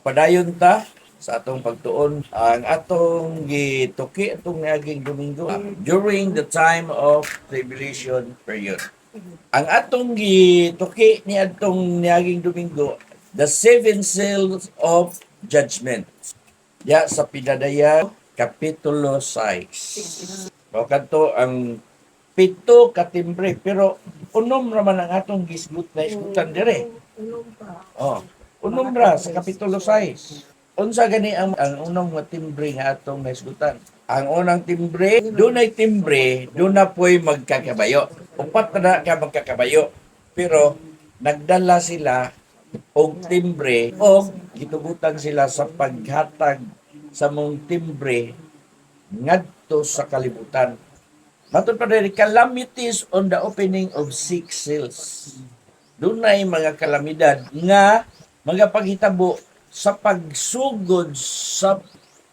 Padayon ta sa atong pagtuon ang atong gituki atong niaging Domingo during the time of tribulation period. Ang atong gituki ni atong niaging Domingo, the seven seals of judgment. Ya sa Pinadaya Kapitulo 6. O kanto ang pito ka timbre pero unom raman ang atong gisgut na isgutan dire. Oh, unom ra sa Kapitulo 6. Unsa gani ang unang nga timbre nga atong naisgutan? Ang unang timbre, dunay timbre, doon na po'y magkakabayo. Upat na ka magkakabayo. Pero nagdala sila og timbre o gitugutan sila sa paghatag sa mong timbre ngadto sa kalibutan. Matod pa rin, calamities on the opening of six seals. Dunay mga kalamidad nga mga paghitabo sa pagsugod sa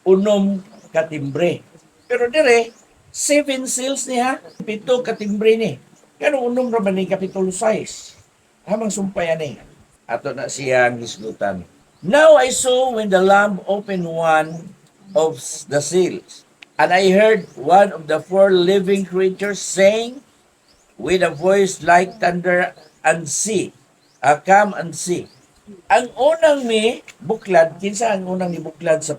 unom katimbre. Pero dire, seven seals niya, pito katimbre ni. Kano unom raman ni Kapitulo 6. Hamang sumpayan ni. Ato na siyang hisgutan. Now I saw when the Lamb opened one of the seals, and I heard one of the four living creatures saying with a voice like thunder and see, come and see. Ang unang ni buklad, kinsa ang unang ni buklad sa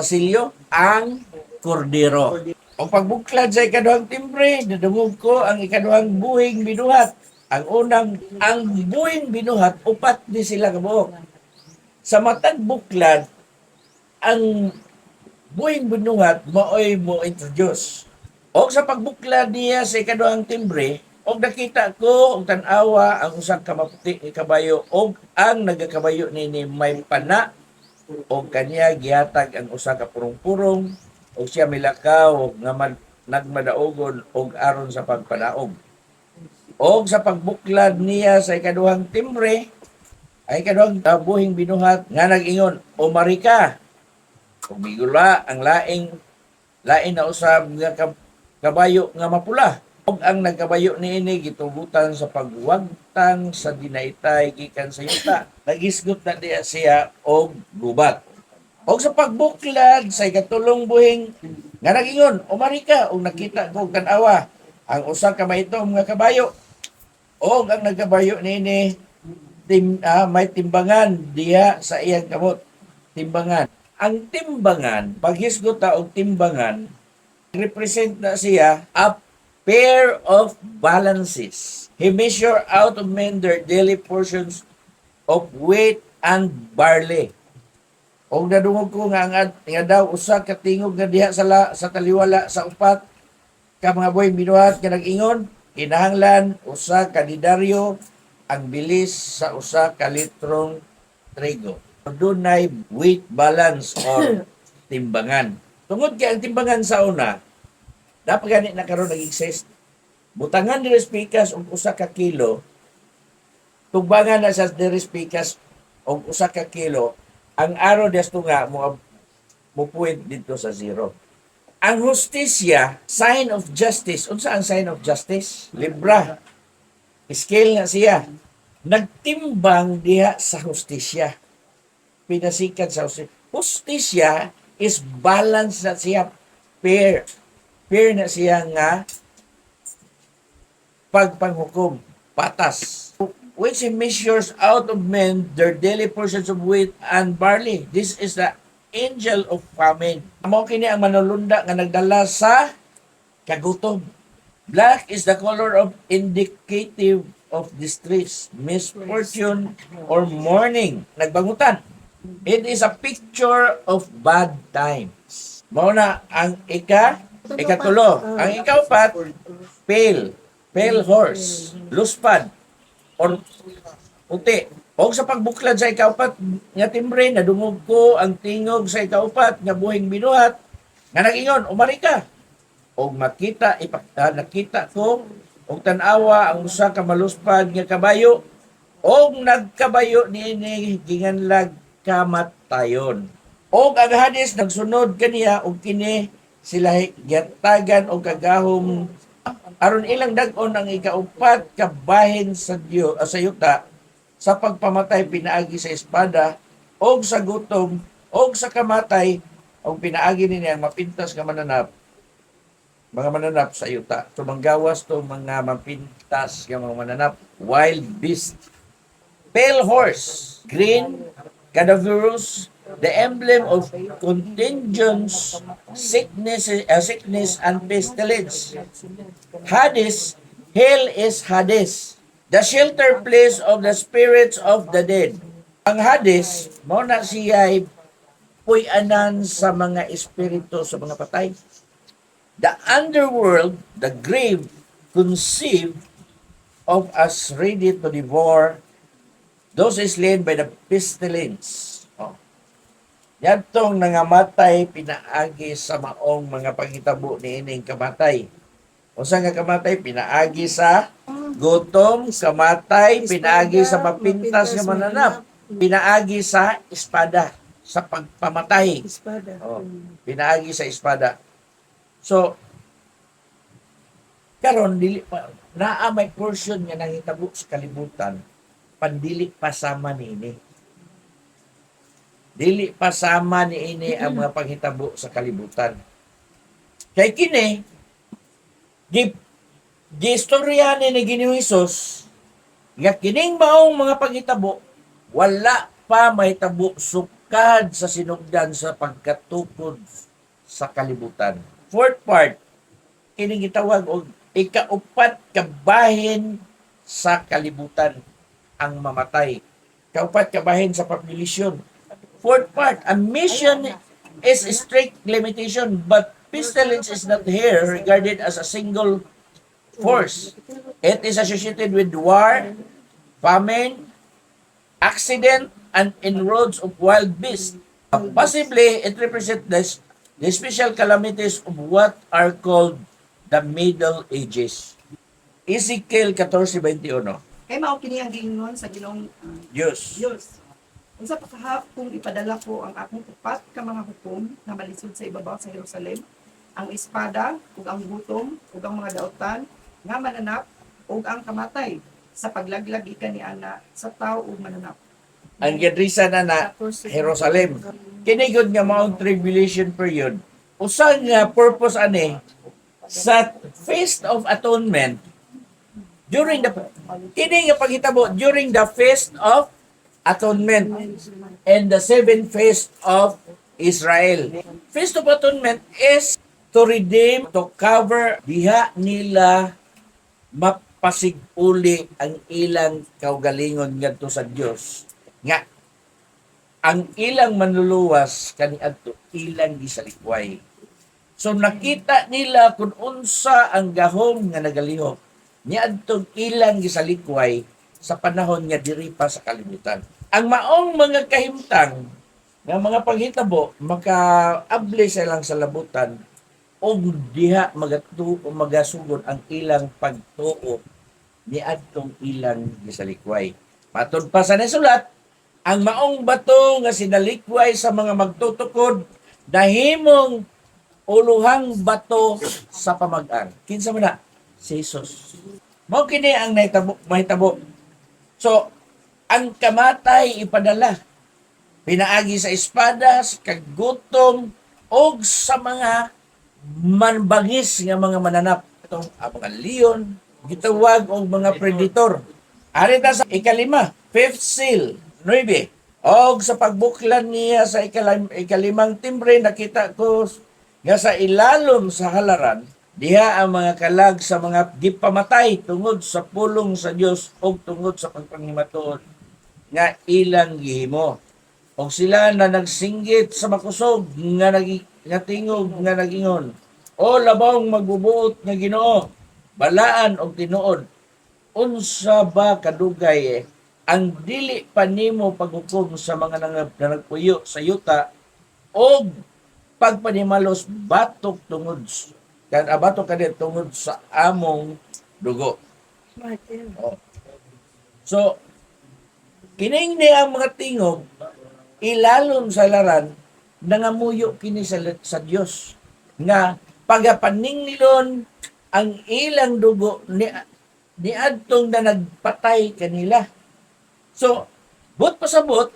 silyo? Ang kordero. O pagbuklad sa ikaduhang timbre, nadungog ko ang ikaduhang buhing binuhat. Ang buhing binuhat, upat di sila kabuok. Sa matag buklad, ang buhing binuhat, maoy mo introduce. O sa pagbuklad niya sa ikaduhang timbre, og nakita ko og tan-awa ang usang kamaputi ni kabayo og ang nagakabayo nini may pana og kaniya gihatag ang usa ka purong-purong og siya milakaw og nagmadaogon og aron sa pagpadaog. Og sa pagbuklad niya sa ikaduhang timbre ay ikaduhang buhing binuhat nga nag-ingon, "O Marika, ug migula ang lain na usab nga kabayo nga mapula." Og ang nagkabayo niini gitugutan sa pagwagtang sa dinaytay gikan sa yuta. Nagisgot na diya siya og gubat. Og sa pagbuklad sa ikatulong buhing nga nagingon, "O Marika, og nakita ko og tan-awa ang usa ka maitom nga kabayo." Og ang nagkabayo niini may timbangan diha sa iyang kamot. Timbangan. Ang timbangan, paghisgot ta og timbangan, represent na siya up pair of balances. He measure out of men their daily portions of wheat and barley. Og nadungog ko nga daw usa ka tingog nga diha sa taliwala sa upat ka mga buhing binuhat nga nag-ingon, kinahanglan usa ka denaryo ang bilis sa usa ka litrong trigo. Dunay weight balance or timbangan. Tungod kay ang timbangan sa una, dapat gani na karon nag-exist. Butangan diri pikas og usa ka kilo. Tugbangan na sa diri pikas og usa ka kilo. Ang araw desto nga mo point dito sa zero. Ang hustisya, sign of justice. Unsa ang sign of justice? Libra. Scale na siya. Nagtimbang diha sa hustisya. Pinasikat sa hustisya. Hustisya is balance na siya, fair. Fair na siya nga pagpanghukom, patas. Which he measures out of men their daily portions of wheat and barley. This is the angel of famine. Amo kini ang manulunda nga nagdala sa kagutom. Black is the color of indicative of distress, misfortune, or mourning. Nagbangutan. It is a picture of bad times. Mao na ang ikatulo. Ang ikaapat, pale horse, luspad, or puti. O sa pagbuklad sa ikaapat nga timbre, nadungog ko ang tingog sa ikaapat nga buhing binuhat, nga nag-ingon, "O Marika, og nakita ko og tan-awa ang usa ka maluspad nga kabayo, og nagkabayo niini ginganlag kamatayon. Og ang Hades nagsunod kaniya og kini sila giyatagan og kagahom aron ilang dag-on ang ikaupat ka bahin sa Dios sa yuta sa pagpamatay pinaagi sa espada og sa gutom, og sa kamatay, og pinaagi niya ang mapintas nga mananap, mga mananap sa yuta. Tumanggawas to mga mapintas nga mga mananap, wild beast, pale horse, green, cadaverous, the emblem of contingence, sickness and pestilence. Hades, hell is Hades, the shelter place of the spirits of the dead. Ang Hades, mao na siya puy-anan sa mga espiritu sa mga patay. The underworld, the grave, conceived of us ready to devour those slain by the pestilence. Oh. Yan tong nangamatay pinaagi sa maong mga panghitabo ni ining kamatay. Unsa nga kamatay? Pinaagi sa gutom, kamatay, pinaagi sa mapintas nga mananap, pinaagi sa espada, sa pagpamatay. Espada. Oh, pinaagi sa espada. So, karon dili pa naa may portion nga nangitabo sa kalibutan, pandili pasama niini. Dili pasama niini ang mga panghitabo sa kalibutan. Kay kini gistorya ni Ginoong Hesus nga kining maong mga panghitabo wala pa mahitabo sukad sa sinugdan sa pagkatukod sa kalibutan. Fourth part, kining gitawag og ikaupat kabahin sa kalibutan ang mamatay. Kaupat kabahin sa populasyon. Fourth part, a mission is a strict limitation, but pestilence is not here regarded as a single force. It is associated with war, famine, accident, and inroads of wild beasts. Possibly, it represents the special calamities of what are called the Middle Ages. Ezekiel 14:21. Kay mao kini ang giingon sa Ginoong Diyos. Dios. Unsa pa kahapon ipadala ko ang akong upat ka mga hukom na malisod sa ibabaw sa Jerusalem, ang espada ug ang gutom ug ang mga daotan nga mananap ug ang kamatay sa paglaglag ikan ni ana sa tao ug mananap. Ang gadrisa na Jerusalem. Kini gud nga maong tribulation period. Usa nga purpose ani sa Feast of Atonement during the kini nga paghitabo during the Feast of Atonement and the seventh feast of Israel. Feast of Atonement is to redeem, to cover, diha nila mapasiguli ang ilang kaugalingon ngadto sa Dios. Nga ang ilang manluluwas kaniadto ilang gisalikway. So nakita nila kung unsa ang gahom nga nagalihok niadtong ilang gisalikway sa panahon nga diri pa sa kalibutan. Ang maong mga kahimtang nga mga panghitabo makaabli sa ilang salabutan o diha magasugod ang ilang pagtuo niadtong ilang gisalikway. Matod pa sa nasulat, ang maong bato nga sinalikway sa mga magtutukod nahimong uluhang bato sa pamag-an. Kinsa man na? Si Jesus. Mao kini ang mahitabo. So, ang kamatay ipadala pinaagi sa espada, sa kagutom, o sa mga manbangis nga mga mananap. Itong mga leon, gitawag og mga predator. Ari ta sa ikalima, fifth seal, 9. Og sa pagbuklan niya sa ikalimang timbre, nakita ko nga sa ilalom sa halaran, diha ang mga kalag sa mga gipamatay tungod sa pulong sa Dios o tungod sa pagpanghimatuod nga ilang gihimo. O sila na nagsinggit sa makusog nga tingog nga nagingon, o labawng magbubuot nga Ginoo, balaan og tinuod. Unsa ba kadugay ang dili pa nimo paghukom sa mga nagpuyo sa yuta o pagpanimalos batok tungod batok kanit tungod sa among dugo. Oh. So kining ni ang mga tingog ilalom sa laran nangamuyo kini sa Dios nga pagapaninglon ang ilang dugo ni adtong na nagpatay kanila. So but pasabot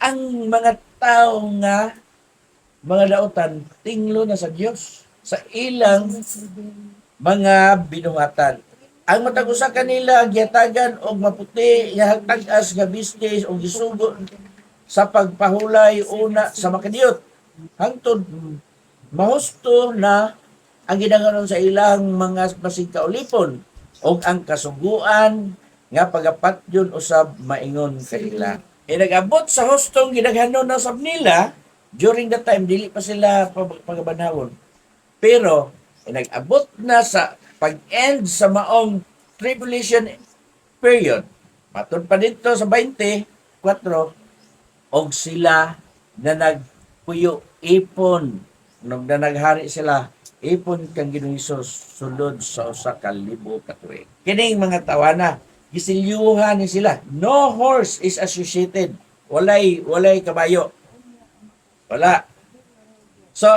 ang mga tao nga mga dautan tinglo na sa Dios sa ilang mga binuhatan. Ang matag usa kanila giyatagan og maputi nga tag-as nga bistis og gisugo sa pagpahulay una sa makadiyot. Hangtod mahusto na ang ginaganon sa ilang mga basig kaulipon og ang kasuguan nga pagapatyon usab maingon sa ila. Nag-abot sa hustong ginaghanon na sab nila during that time dili pa sila pagabanhawon. Pero nag-abot na sa pag-end sa maong tribulation period. Matod pa dito sa 24 og sila na nagpuyo ipon nung na naghari sila ipon kang Ginoong Hesus sulod sa usa ka libo ka tuig. Kining mga tawana gisilyuhan ni sila. No horse is associated. Walay kabayo. Wala. So,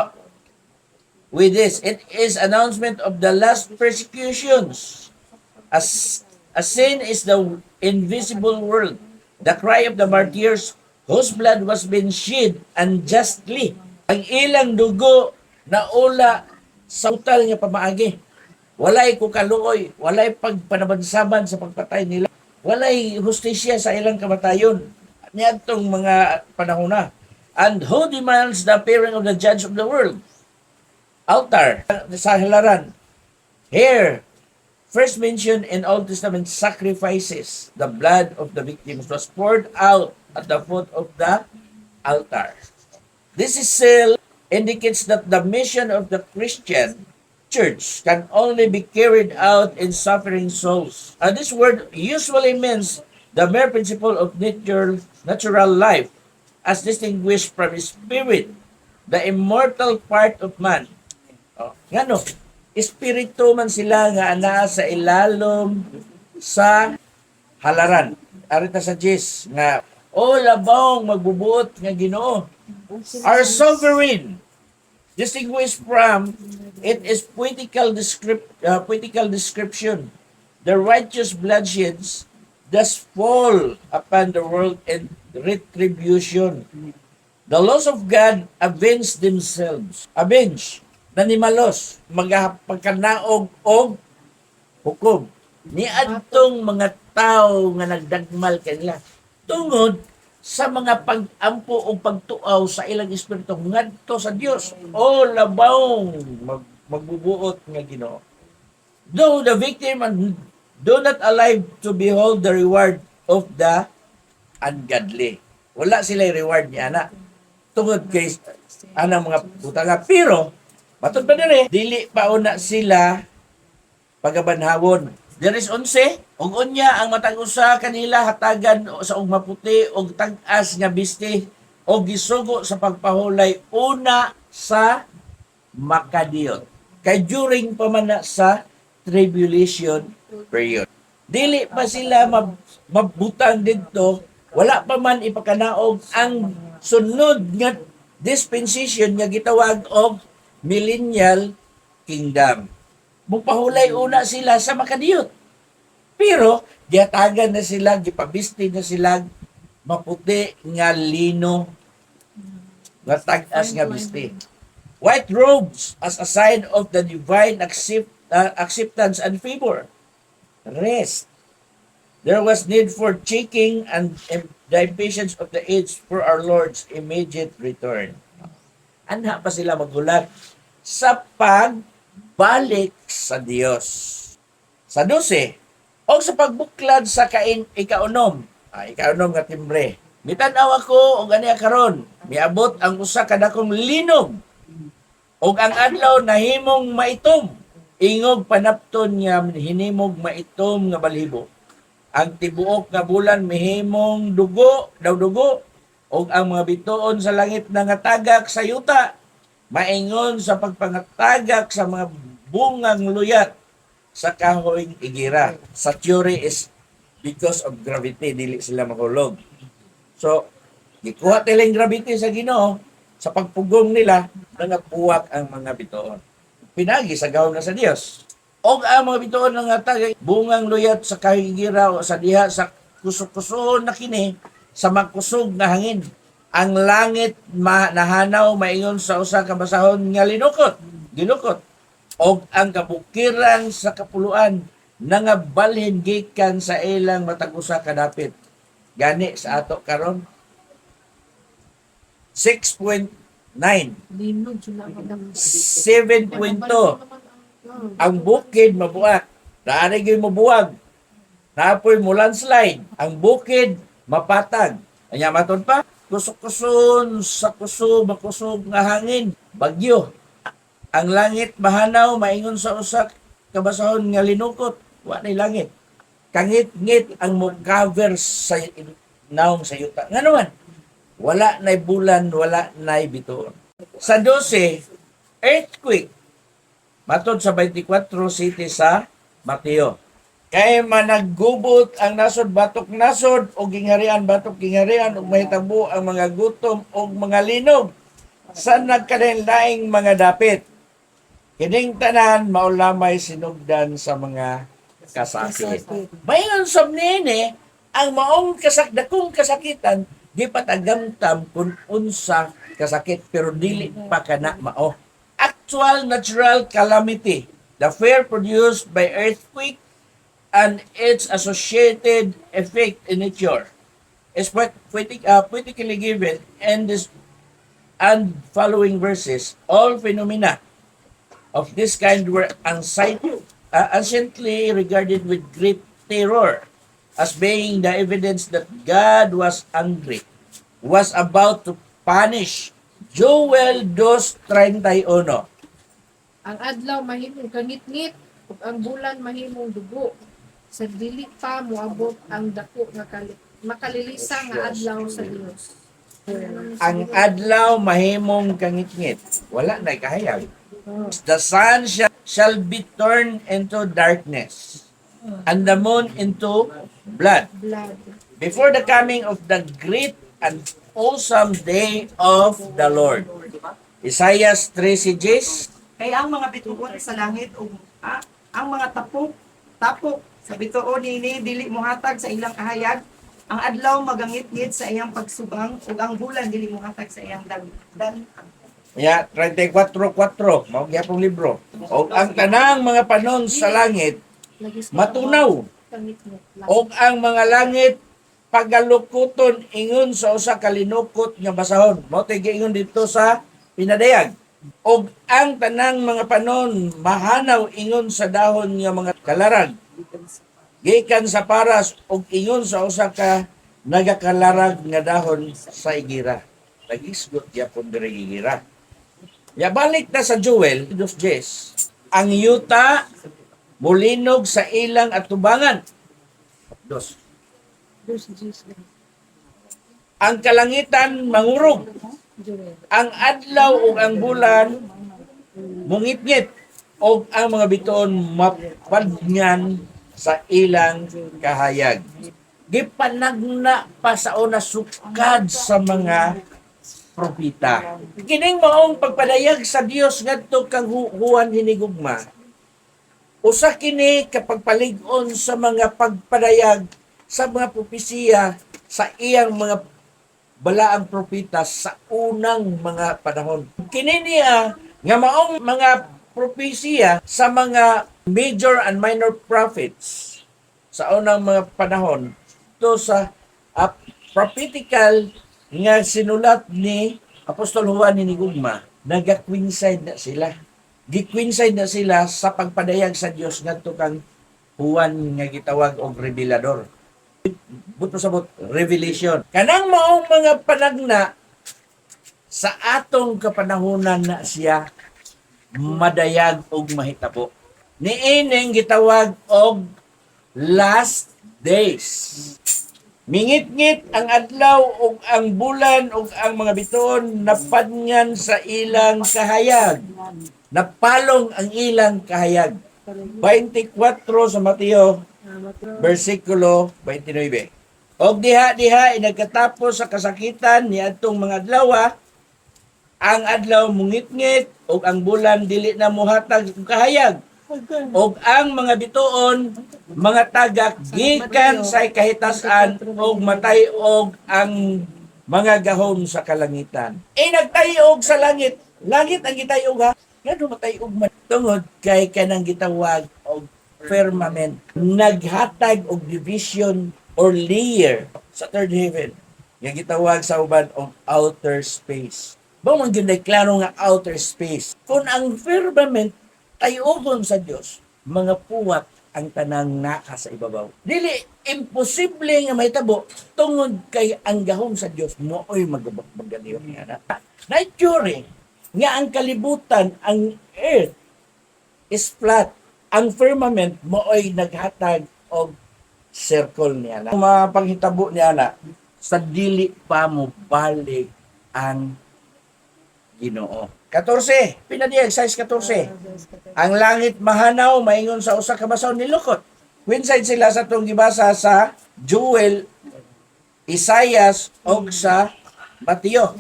with this, it is announcement of the last persecutions. As sin is the invisible world, the cry of the martyrs, whose blood was been shed unjustly. Ang ilang dugo na ula sa utal nga pamaagi. Walay kukaluoy, walay pagpanabansaban sa pagpatay nila. Walay hustisya sa ilang kamatayon. Niadtong mga panahon na. And who demands the appearing of the judge of the world? Altar sa halaran. Here, first mentioned in Old Testament sacrifices, the blood of the victims was poured out at the foot of the altar. This is still indicates that the mission of the Christian church can only be carried out in suffering souls. And this word usually means the mere principle of natural life as distinguished from spirit, the immortal part of man. Ngano, espiritu man sila nga anaa sa ilalom sa halaran. Arita sa Jis nga, o labong magbubuot nga Ginoo. Our sovereign, distinguished from, it is poetical description. The righteous bloodsheds thus fall upon the world in retribution. The laws of God avenge themselves. Avenge, nanimalos, magpagkanaog og hukom. Niadtong mga tao nga nagdagmal kanila tungod sa mga pag-ampo o pagtuaw sa ilang espiritu ngadto sa Dios o labaw magbubuot nga Ginoo. Though the victim do not alive to behold the reward of the ungodly. Wala sila reward niya na tungod kay anang mga butanga. Pero matod pa dili pa una sila pagabanhawon. There is 11 ug unya ang matag usa kanila hatagan sa og maputi og tag-as nga bisti og gisugo sa pagpahulay una sa makadiyot. Kay during pa man na sa tribulation period. Dili pa sila mabutang didto, wala pa man ipakanaog ang sunod nga dispensation nga gitawag og millennial kingdom. Mupahulay una sila sa makadiyot. Pero, giyatagan na sila, gipabisti na sila, maputi nga lino, nga tag-as nga bisti. White robes as a sign of the divine acceptance and favor. Rest. There was need for checking and the impatience of the age for our Lord's immediate return. Anha pa sila magulat sa pagbalik sa Dios. Sa 12, o sa pagbuklad sa ikaunom nga timbre. Mitanaw ako og aniya karon, miabot ang usa ka dakong linog og ang adlaw nahimong maitom. Ingog panapton nga hinimog maitom nga balhibo. Ang tibuok nga bulan mihimong dugo og ang mga bituon sa langit na nga tagak sa yuta maingon sa pagpangatagak sa mga bungang luyat sa kahoyng igira. Sa theory is because of gravity, dili sila mahulog. So, gikuha nilang gravity sa Ginoo, sa pagpugong nila, nangapuwak ang mga bituon. Pinagi sa gahom na sa Dios. O ang mga bituon nga tagay, bungang luyat sa kahoyng igira o sa diha sa kusog-kusog na kini, sa magkusog na hangin. ang langit nahanaw maingon sa usa ka basahon nga ginukot og ang kabukiran sa kapuluan nangabalhin gikan sa ilang matag usa ka dapit. Gani sa ato karon 6.9 Linog sila ka 7.2 ang bukid mabuak, naari gyud mabuwag, naapoy mo landslide, ang bukid mapatag. Anya maton pa, kusog-kuson sa makusog nga hangin, bagyo. Ang langit mahanaw maingon sa usak kabasahon nga linukot, wa nay langit. Kangit-ngit ang mo-cover sa naong sa yuta. Nga naman, wala nay bulan, wala nay bituon. Sa 12, earthquake. Matod sa 24 city sa Mateo. Kay managgubot ang nasod batok nasod o gingharian batok gingharian ug mahitabo ang mga gutom o mga linog sa nagkalain-laing mga dapit. Kining tanan maulamay sinugdan sa mga kasakit. Mayon sab niini ang maong dakong kasakitan di patagamtam kung unsa kasakit pero dili pa kana mao. Actual natural calamity, the fear produced by earthquake and its associated effect in nature is poetically given in this and following verses. All phenomena of this kind were anciently regarded with great terror as being the evidence that God was angry, was about to punish. Joel 2:31. Ang adlaw mahimong kangit-ngit ug ang bulan mahimong dugo. Sa dili pa moabot ang dako nga makalilisa nga adlaw sa Dios. Ang adlaw mahimong kangit-ngit, wala na kahayag. The sun shall be turned into darkness, and the moon into blood, Blood. before the coming of the great and awesome day of the Lord. Isaiah 3:6. Kaya ang mga bituon sa langit ug ang mga tapok sa bituon nini dili mohatag sa ilang kahayag. Ang adlaw magangit-ngit sa iyang pagsubang ug ang bulan dili mohatag sa iyang dagdan. Ya, 34:4, mao gyapong libro. O ang tanang mga panon sa langit matunaw, Kangit-ngit lang. o ang mga langit pagalukuton ingon sa usa ka linukot nga basahon. Mao tay giingon dito sa pinadayag. Og ang tanang mga panon mahanaw ingon sa dahon nga mga kalarag. Gikan sa paras og ingon sa usa ka nagakalarag nga dahon sa igira. Nagisgot gyapon diri igira. Ya balik na sa Joel 2:10. Ang yuta mulinog sa ilang atubangan. Dos. Dos Gs lang. Ang kalangitan mangurog. Joel. Ang adlaw ug ang bulan mungitngit og ang mga bituon mapadngan sa ilang kahayag. Gipanagna pa sa una sukad sa mga propita. Kining maong pagpadayag sa Dios ngadto kang Juan hinigugma. Usa kini kapag palig-on sa mga pagpadayag sa mga propesiya sa iyang mga balaang propita sa unang mga panahon. Kini niya nga maong mga propesiya sa mga major and minor prophets sa unang mga panahon to sa prophetical nga sinulat ni Apostol Juan hinigugma, naga-coincide na sila. Gi-coincide na sila sa pagpadayag sa Dios ngadto kang Juan nga gitawag og revelador. Buto sabot revelation. Kanang maong mga panagna sa atong kapanahunan na siya madayag og mahitabo. Niining gitawag og last days. Mingit-ngit ang adlaw ug ang bulan ug ang mga bituon napadngan sa ilang kahayag. Napalong ang ilang kahayag. 24 sa Mateo versikulo 29. Og diha nagkatapos sa kasakitan ni adtong mga adlaw, ang adlaw mungit-ngit ug ang bulan dili na mohatag og kahayag. Og ang mga bituon mga tagak gikan sa kahitasan og matay og ang mga gahom sa kalangitan. Nagtayog sa langit. Langit ang gitayog ha. Ngano matayog man tungod kay kanang gitawag og firmament. Naghatag og division or layer sa third heaven. Nga gitawag sa uban og outer space. Ba man gyud klaro nga outer space. Kung ang firmament tayugon sa Dios, mga puwat ang tanang naka sa ibabaw. Dili imposible nga mahitabo tungod kay ang gahom sa Dios mooy magganiyo niya na. Nature nga ang kalibutan, ang earth is flat. Ang firmament mooy naghatag og circle niya na. Mga panghitabo niya na sa dili pa mo balik ang Ginoo. 14. Pinadiyag, size 14. Ang langit mahanaw, maingon sa usa ka basaw nilukot. Winside sila sa itong gibasa sa Joel, Isaias, o sa Mateo.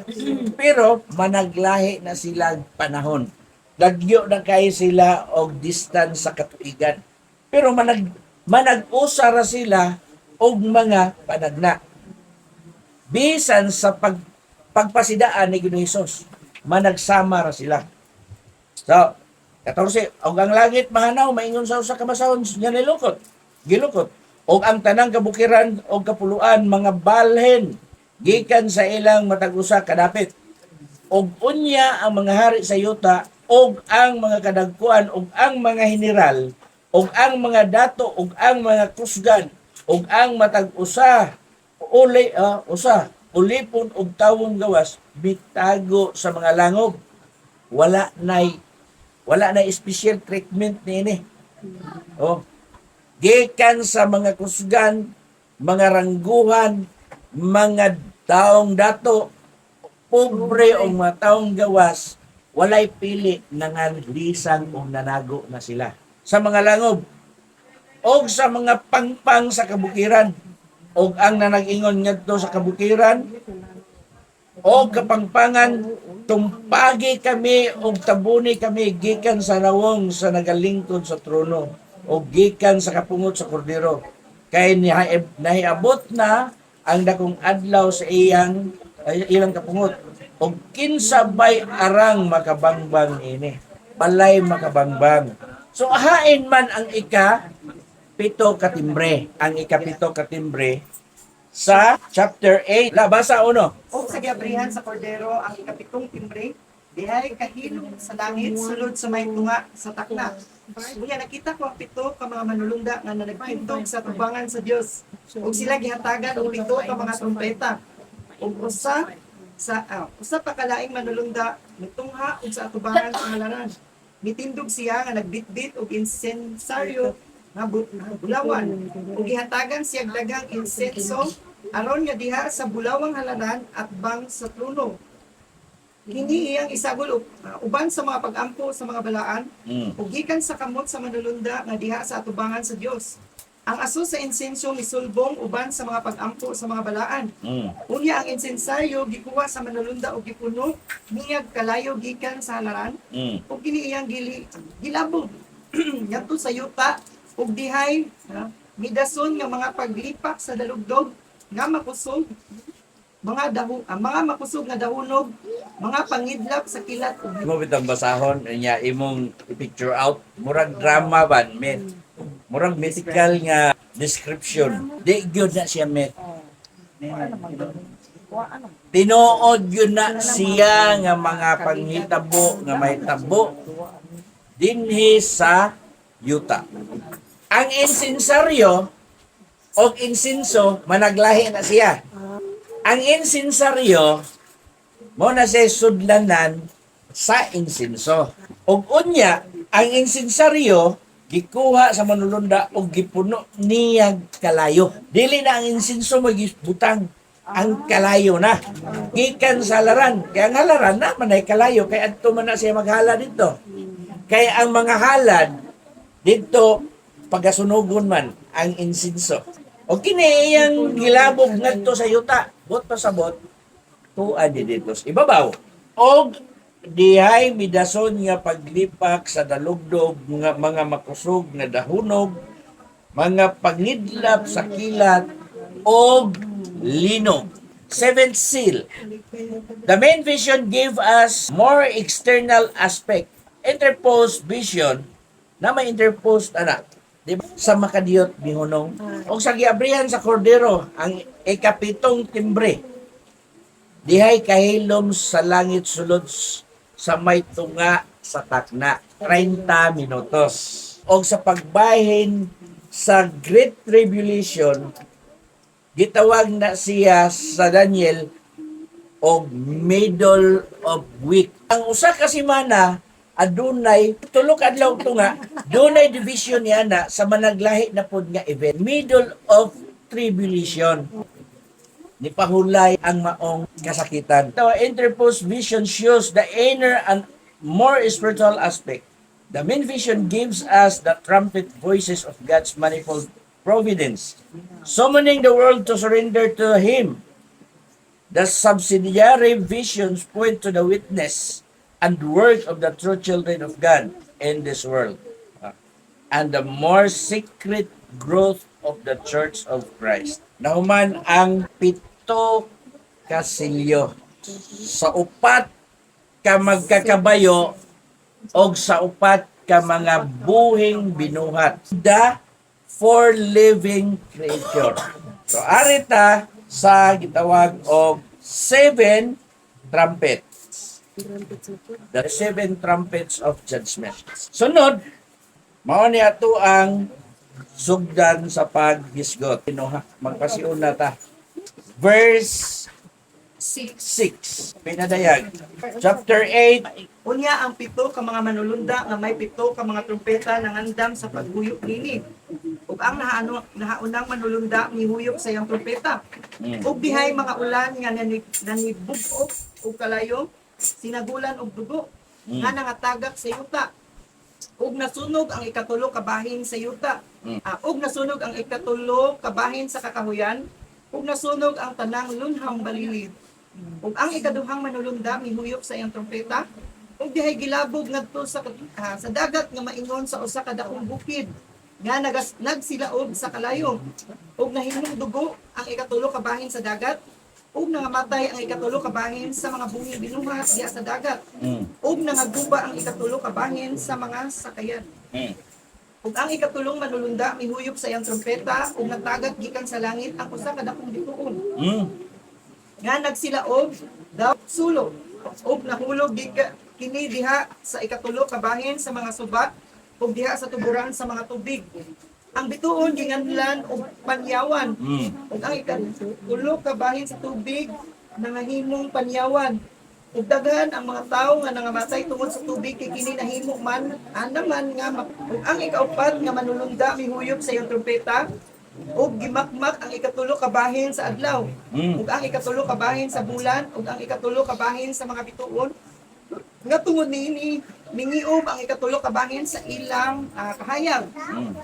Pero managlahi na sila panahon. Lagyo na kay sila og distance sa katuigan. Pero manag-usa ra sila og mga panagna. Bisan sa pagpasidaan ni Ginoong Hesus, managsama ra sila. So, 14, og ang langit mahanaw maingon sa usa ka basahon nga nilukot. Gilukot. Og ang tanang kabukiran og kapuluan mga balhin gikan sa ilang matag usa kadapit. Og unya ang mga hari sa yuta og ang mga kadagkuan og ang mga general og ang mga dato og ang mga kusgan og ang matag usa ulipon og tawong gawas bitago sa mga langob. Wala na special treatment niini. Gikan sa mga kusgan, mga rangguhan, mga taong dato, pobre o mga taong gawas, walay pili nanganlisang o nanago na sila. Sa mga langob, o sa mga pangpang sa kabukiran, o ang nanag-ingon ngadto sa kabukiran, o kapangpangan, tumpagi kami o tabuni kami gikan sa nawong sa nagalingkod sa trono o gikan sa kapungot sa kordero. Kay nahiabot na ang dakong adlaw sa ilang kapungot. O kinsabay arang makabangbang ini. Balay makabangbang. So hain man ang ika-pito katimbre. Ang ika-pito katimbre sa chapter 8. Basa uno. O sa giabrihan sa kordero ang ikapitong timbre, dihay kahilom sa langit sulod sa may tunga sa takna. Unya nakita ko ang pito ka mga manulunda nga nagpintog sa tubangan sa Dios. Ug sila gihatagan og pito ka mga trompeta. Ug usa pa kalaing manulunda nitungha ug sa atubangan sa halaran. Mitindog siya nga nagbitbit og insensaryo nga bulawan. Ug gihatagan siya daghang insenso aron nga diha sa bulawang halaran at bang sa trono. Kini iyang isagol uban sa mga pag-ampo sa mga balaan ug gikan sa kamot sa manulunda nga diha sa atubangan sa Dios. Ang aso sa insenso misulbong uban sa mga pag-ampo sa mga balaan. Unya ang insensaryo gikuha sa manulunda ug gipuno niyag kalayo gikan sa halaran. Ug kini iyang gilabog ngadto sa yuta ug dihay midason nga mga paglipak sa dalugdog nga makusog mga makusog nga dahunog, mga pangidlap sa kilat ug Mo bitang basahon niya imong i-picture out murag drama ban men. Murag mythical nga description. Di gyud na siya met. Tinuod yun na siya nga mga panghitabo nga may tabo dinhi sa yuta. Ang insensaryo o insinso managlahi na siya. Ang insensaryo mo na siya sudlanan sa insinso. Og unya ang insensaryo gikuha sa manulunda og gipuno niyag kalayo. Dili na ang insinso mo gibutang ang kalayo na. Gikan sa halaran. Kaya ang halaran na manay kalayo kay adto man na siya maghala dito. Kaya ang mga halad dito pagasunugon man ang insinso. O kini iyang gilabog ngadto sa yuta, bot pa sa bot, tuad dito sa ibabaw. Og dihay midason nga paglipak sa dalugdog nga mga makusog nga dahunog, mga pangidlap sa kilat og linog. Seventh seal. The main vision gave us more external aspect. Interposed vision na may interposed anak. Di ba? Sa makadiyot mihunong. O sa giabrihan sa kordero, ang ikapitong timbre. Dihay kahilom sa langit sulod sa may tunga sa takna. 30 minutos. O sa pagbahin sa Great Tribulation, gitawag na siya sa Daniel o middle of week. Ang usa ka semana adunay tulo ka adlaw tunga, dunay division niya na sa managlahi na pod nga event. Middle of tribulation. Ni pahulay ang maong kasakitan. The interposed vision shows the inner and more spiritual aspect. The main vision gives us the trumpet voices of God's manifold providence, summoning the world to surrender to Him. The subsidiary visions point to the witness and work of the true children of God in this world, and the more secret growth of the Church of Christ. Nahuman ang pito ka silyo sa upat ka magkakabayo o sa upat ka mga buhing binuhat. The four living creature. So arita sa gitawag og seven trumpets. The seven trumpets of judgment. Sunod, mao ni ato ang sugdan sa paghisgot. Magpasiuna ta. Verse 6. Pinadayag. Chapter 8. Unya ang pito ka mga manulunda nga may pito ka mga trumpeta nangandam sa paghuyop nini. Ug ang nahaunang manulunda mihuyop sa iyang trumpeta. Ug dihay mga ulan nga nanibug-ok ug kalayo, sinagulan og dugo nga nangatagak sa yuta. Ug nasunog ang ikatulo ka bahin sa yuta. Ug nasunog ang ikatulo ka bahin sa kakahuyan. Ug nasunog ang tanang lunhang balilid. Ug ang ikaduhang manulunda mihuyop sa iyang trumpeta. Ug dihay gilabog ngadto sa dagat nga maingon sa usa ka dakong bukid nga nagsilaog sa kalayo. Ug nahimong dugo ang ikatulo ka bahin sa dagat. Ug nangamatay ang ikatulo ka bahin sa mga buhing binuhat diha sa dagat. Ug nangaguba ang ikatulo ka bahin sa mga sakayan. Ug ang ikatulong manulunda mihuyop sa iyang trumpeta ug nagtagat gikan sa langit ang usa ka dakong bituon. Nga nagsilaog daw sulo ug nahulog kini diha sa ikatulo ka bahin sa mga subat ug diha sa tuburan sa mga tubig. Ang bituon ginganlan og panyawan. Ug ang ikatulo ka bahin sa tubig nangahimong panyawan. Ug daghan ang mga tawo nga nangamatay tungod sa tubig kay kini nahimo man anaman nga ug ang ikaupat nga manulunda mihuyop sa iyang trumpeta ug gimakmak ang ikatulo ka bahin sa adlaw. Ug ang ikatulo ka bahin sa bulan ug ang ikatulo ka bahin sa mga bituon nga tungod niini mingiob ang ikatulo ka bahin sa ilang kahayag.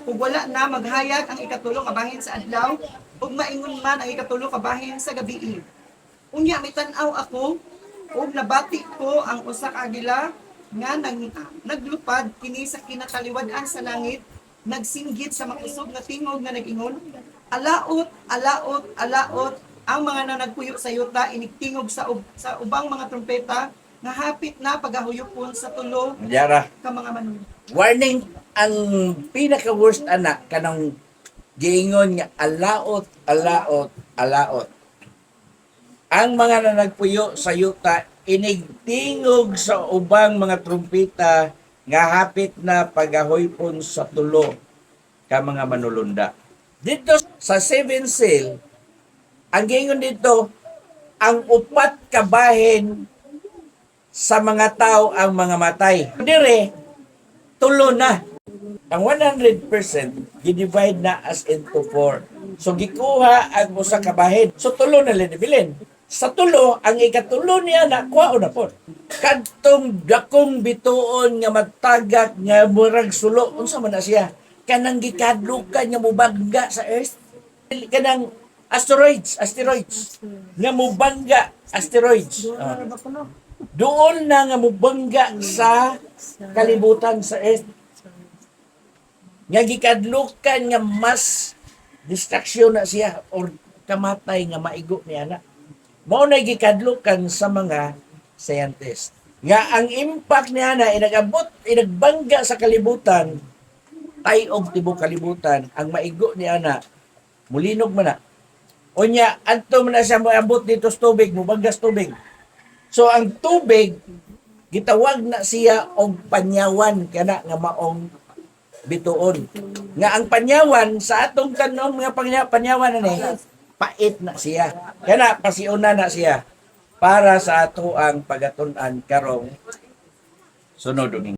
Ug wala na maghayag ang ikatulo ka bahin sa adlaw ug maingon man ang ikatulo ka bahin sa gabii. Unya mitan-aw ako ug nabati ko ang usa ka agila nga naglupad kini sa kinataliwad-an sa langit, nagsinggit sa makusog nga tingog nga nag-ingon, alaot, alaot, alaot, ang mga nanagpuyo sa yuta inigtingog sa ubang mga trumpeta nga hapit na pagahuyupon sa tulo Yara. ka mga manulunda. Warning, ang pinaka-worst anak kanang giingon nga alaot, alaot, alaot. Ang mga nanagpuyo sa yuta inigtingog sa ubang mga trumpeta nga hapit na pagahuypon sa tulo ka mga manulunda. Dito sa seven seal, ang giingon dito, ang upat ka bahin sa mga tao ang mga matay. Dire, tulo na. Ang 100% gidivide na as into 4. So gikuha ang usa ka bahin. So tulo na linibilin. Sa tulo, ang ikatulo niya na kuha na po. Kadtong dakong bituon nga matagak nga murag sulo, unsa man na siya? Kanang gikadlukan nga mubangga sa earth. Kanang asteroids nga mubangga asteroids. Doon na nga mubangga sa kalibutan sa earth. Nga gikadlukan nga mas distraction na siya or kamatay nga maigo niya na. mao na gikadlukan sa mga scientist. Nga ang impact niya na inagbangga sa kalibutan, tayog tibok kalibutan, ang maigo niya na, mulinog man na. Unya, adto man na siya moabot dito sa tubig, mubanggas tubig. So ang tubig, gitawag na siya og panyawan kana nga maong bituon. Nga ang panyawan sa atong kanon nga panyawan ani pait na siya. Kana pasiuna na siya para sa ato ang pagatun-an karong sunod.